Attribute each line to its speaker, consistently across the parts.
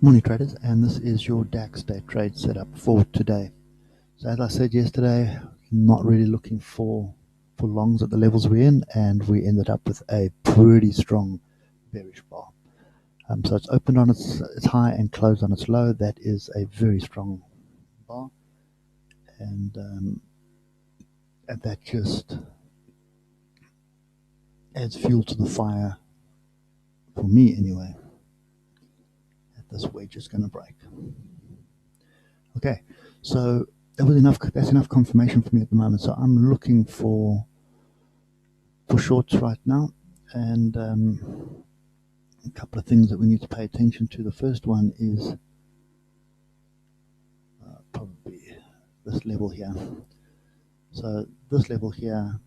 Speaker 1: Morning traders, and this is your DAX day trade setup for today. So as I said yesterday, not really looking for longs at the levels we're in, and we ended up with a pretty strong bearish bar. So it's opened on its high and closed on its low. That is a very strong bar, and that just adds fuel to the fire for me anyway. This wedge is going to break. Okay, so that was enough. That's enough confirmation for me at the moment. So I'm looking for shorts right now, and a couple of things that we need to pay attention to. The first one is probably this level here. So this level here,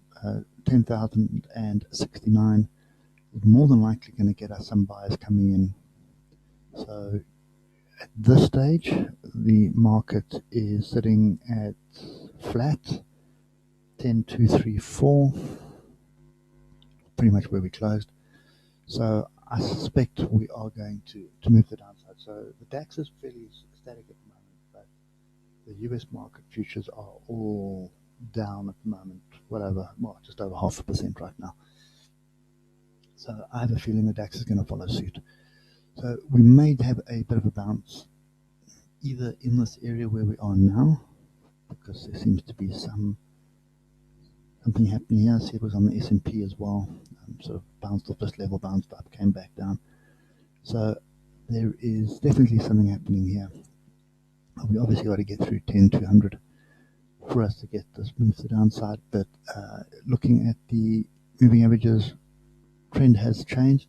Speaker 1: 10,069, is more than likely going to get us some buyers coming in. So at this stage, the market is sitting at flat, 10,234, pretty much where we closed. So I suspect we are going to move the downside. So the DAX is fairly static at the moment, but the US market futures are all down at the moment, just over 0.5% right now. So I have a feeling the DAX is going to follow suit. So we may have a bit of a bounce either in this area where we are now, because there seems to be something happening here. I see it was on the S&P as well. Sort of bounced off this level, bounced up, came back down. So there is definitely something happening here. We obviously got to get through 10,200 for us to get this move to the downside. But looking at the moving averages, trend has changed.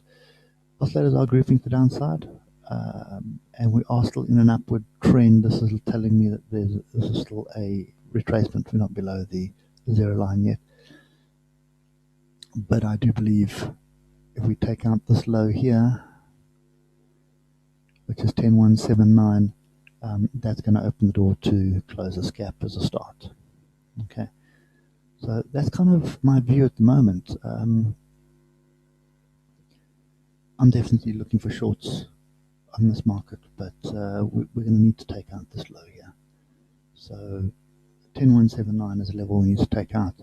Speaker 1: Oscillators are grouping to the downside, and we are still in an upward trend. This is telling me that this is still a retracement. We're not below the zero line yet. But I do believe if we take out this low here, which is 10,179, that's going to open the door to close this gap as a start. Okay, so that's kind of my view at the moment. I'm definitely looking for shorts on this market, but we're going to need to take out this low here. So 10,179 is a level we need to take out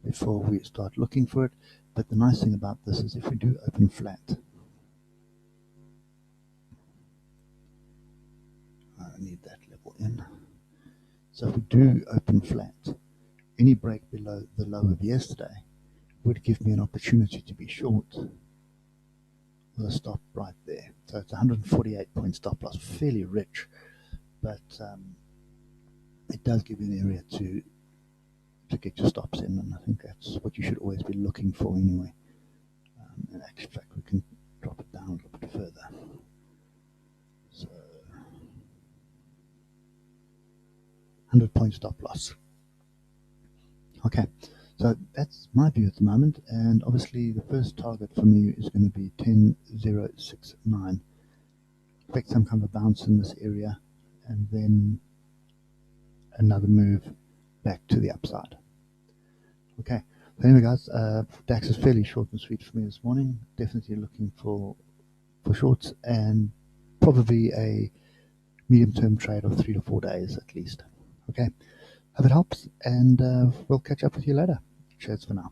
Speaker 1: before we start looking for it. But the nice thing about this is if we do open flat, I need that level in. So if we do open flat, any break below the low of yesterday would give me an opportunity to be short with a stop right there. So it's 148 point stop loss, fairly rich, but it does give you an area to get your stops in, and I think that's what you should always be looking for anyway. In actual fact, we can drop it down a little bit further. So 100 point stop loss. Okay, so that's my view at the moment, and obviously the first target for me is going to be 10,069. Expect some kind of a bounce in this area, and then another move back to the upside. Okay, so anyway guys, DAX is fairly short and sweet for me this morning. Definitely looking for shorts, and probably a medium-term trade of 3 to 4 days at least. Okay, hope it helps, and we'll catch up with you later. Cheers for now.